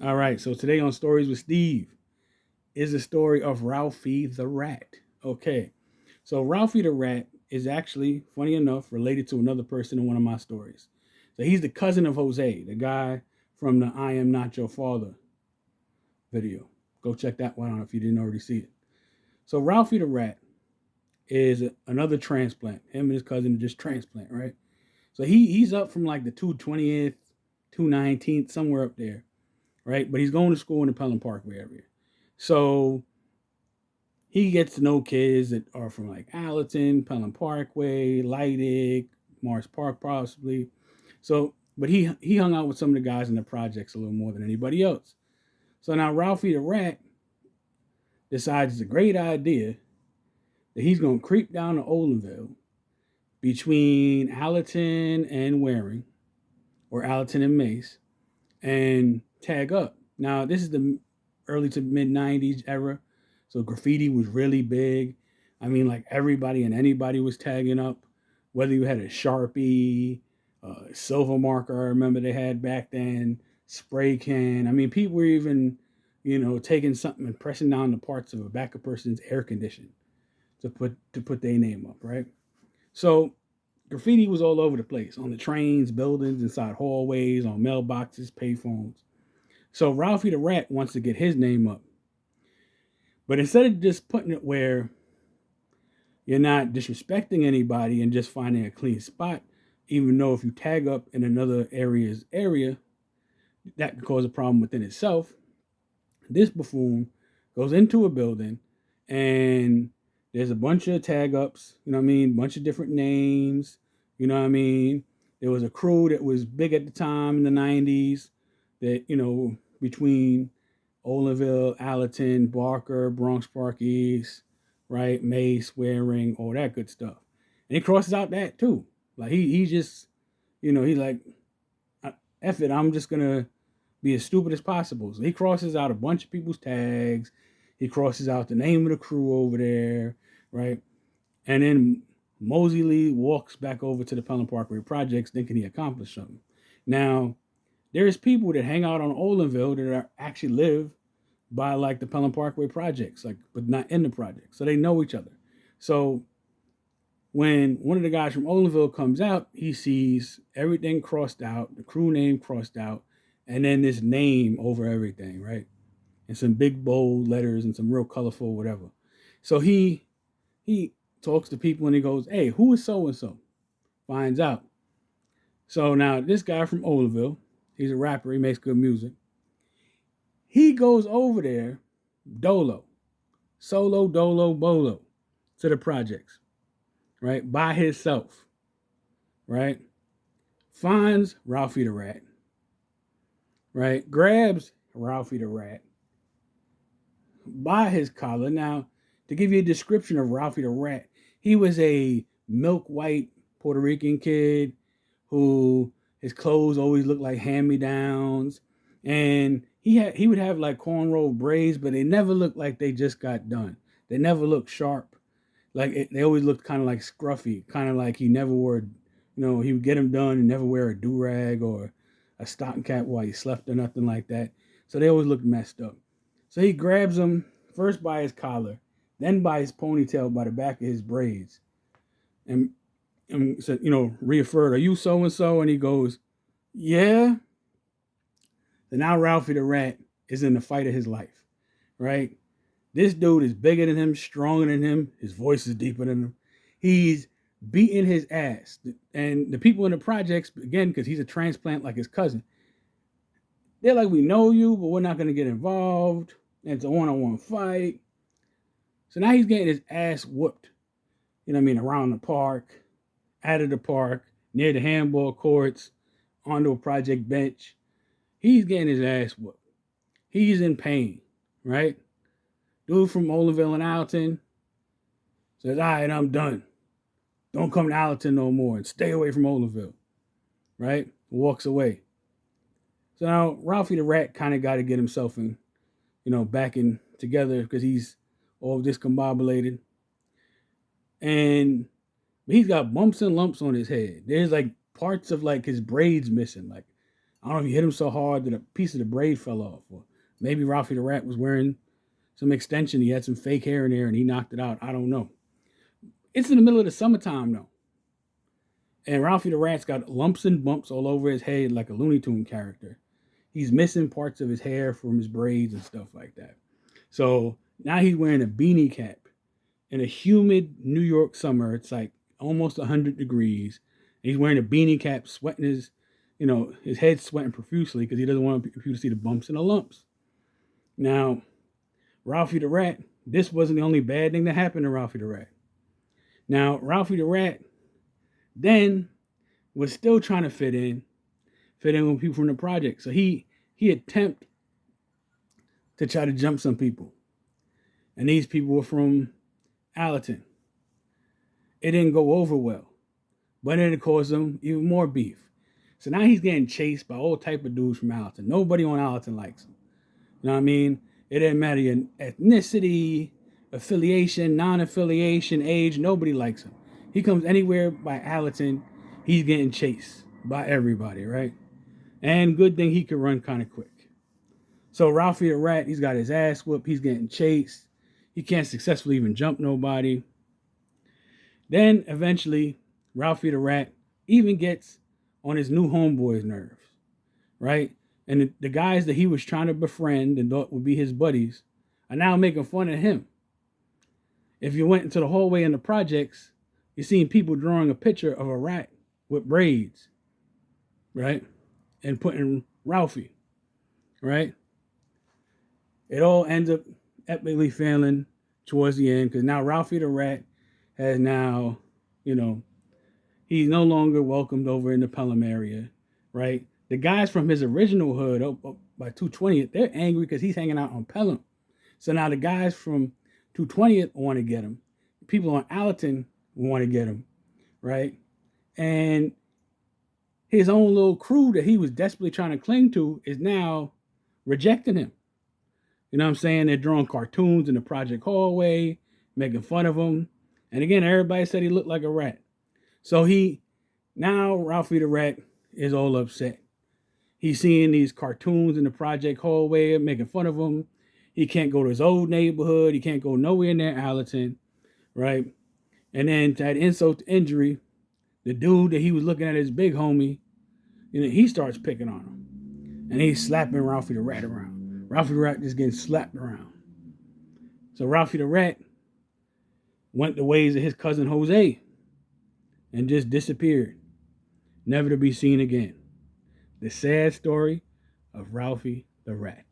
All right, so today on Stories with Steve is the story of Ralphie the Rat. Okay, so Ralphie the Rat is actually, funny enough, related to another person in one of my stories. So he's the cousin of Jose, the guy from the I Am Not Your Father video. Go check that one out if you didn't already see it. So Ralphie the Rat is another transplant. Him and his cousin are just transplant, right? So he's up from like the 220th, 219th, somewhere up there, right? But he's going to school in the Pelham Parkway area. So he gets to know kids that are from like Allerton, Pelham Parkway, Leidig, Morris Park, possibly. So, but he hung out with some of the guys in the projects a little more than anybody else. So now Ralphie the Rat decides it's a great idea that he's going to creep down to Olinville between Allerton and Waring, or Allerton and Mace, and tag up. Now, this is the early to mid 90s era. So graffiti was really big. I mean, like everybody and anybody was tagging up, whether you had a Sharpie, silver marker, I remember they had back then, spray can. I mean, people were even, taking something and pressing down the parts of a back of person's air condition to put their name up, right? So graffiti was all over the place on the trains, buildings, inside hallways, on mailboxes, payphones. So Ralphie the Rat wants to get his name up. But instead of just putting it where you're not disrespecting anybody and just finding a clean spot, even though if you tag up in another area's area, that could cause a problem within itself, this buffoon goes into a building and there's a bunch of tag ups, you know what I mean? Bunch of different names, you know what I mean? There was a crew that was big at the time in the 90s that, between Olinville, Allerton, Barker, Bronx Park East, right? Mace, Waring, all that good stuff. And he crosses out that too. Like he just, he's like, F it, I'm just gonna be as stupid as possible. So he crosses out a bunch of people's tags. He crosses out the name of the crew over there, right? And then Mosey Lee walks back over to the Pelham Parkway Projects thinking he accomplished something. Now, there's people that hang out on Olinville that actually live by like the Pelham Parkway Projects, like, but not in the project. So they know each other. So when one of the guys from Olinville comes out, he sees everything crossed out, the crew name crossed out, and then this name over everything, right? And some big bold letters and some real colorful whatever. So he talks to people and he goes, "Hey, who is so and so?" Finds out. So now this guy from Olinville, he's a rapper, he makes good music. He goes over there, dolo, solo, dolo, bolo, to the projects, right? By himself, right? Finds Ralphie the Rat, right? Grabs Ralphie the Rat by his collar. Now, to give you a description of Ralphie the Rat, he was a milk white Puerto Rican kid who his clothes always looked like hand-me-downs, and he would have like cornrow braids, but they never looked like they just got done. They never looked sharp. They always looked kind of like scruffy, kind of like he never wore. He would get them done and never wear a do rag or a stocking cap while he slept or nothing like that. So they always looked messed up. So he grabs him first by his collar, then by his ponytail by the back of his braids, and said, referred, "Are you so and so?" And he goes, "Yeah." So now Ralphie the Rat is in the fight of his life, right? This dude is bigger than him, stronger than him. His voice is deeper than him. He's beating his ass. And the people in the projects, again, because he's a transplant like his cousin, they're like, "We know you, but we're not going to get involved. And it's a one-on-one fight." So now he's getting his ass whooped, around the park, out of the park, near the handball courts, onto a project bench. He's getting his ass whooped. He's in pain, right? Dude from Olinville and Alton says, "All right, I'm done. Don't come to Allerton no more and stay away from Olinville," right? Walks away. So now Ralphie the Rat kind of got to get himself back in together because he's all discombobulated. And he's got bumps and lumps on his head. There's like parts of like his braids missing. Like I don't know if he hit him so hard that a piece of the braid fell off, or maybe Ralphie the rat was wearing some extension. He had some fake hair in there and he knocked it out. I don't know. It's in the middle of the summertime though. And Ralphie the rat's got lumps and bumps all over his head like a Looney Tune character. He's missing parts of his hair from his braids and stuff like that. So now he's wearing a beanie cap in a humid New York summer. It's like almost 100 degrees. And he's wearing a beanie cap, sweating his head sweating profusely because he doesn't want people to see the bumps and the lumps. Now, Ralphie the rat, this wasn't the only bad thing that happened to Ralphie the rat. Now, Ralphie the rat then was still trying to fit in with people from the project. So he attempted to try to jump some people. And these people were from Allerton. It didn't go over well. But it caused him even more beef. So now he's getting chased by all type of dudes from Allerton. Nobody on Allerton likes him. You know what I mean? It didn't matter your ethnicity, affiliation, non-affiliation, age. Nobody likes him. He comes anywhere by Allerton, he's getting chased by everybody, right? And good thing he could run kind of quick. So Ralphie the rat, he's got his ass whooped. He's getting chased. He can't successfully even jump nobody. Then eventually, Ralphie the rat even gets on his new homeboy's nerves, right? And the guys that he was trying to befriend and thought would be his buddies are now making fun of him. If you went into the hallway in the projects, you're seeing people drawing a picture of a rat with braids, right? And putting Ralphie, right? It all ends up epically failing towards the end because now Ralphie the rat has now, he's no longer welcomed over in the Pelham area, right? The guys from his original hood up by 220th, they're angry because he's hanging out on Pelham. So now the guys from 220th want to get him. People on Allerton want to get him, right? And his own little crew that he was desperately trying to cling to is now rejecting him. You know what I'm saying? They're drawing cartoons in the project hallway, making fun of him. And again, everybody said he looked like a rat. So Ralphie the rat is all upset. He's seeing these cartoons in the project hallway, making fun of him. He can't go to his old neighborhood. He can't go nowhere near Allerton, right? And then to add insult to injury, the dude that he was looking at, his big homie, he starts picking on him. And he's slapping Ralphie the rat around. Ralphie the rat just getting slapped around. So Ralphie the rat went the ways of his cousin Jose and just disappeared, never to be seen again. The sad story of Ralphie the rat.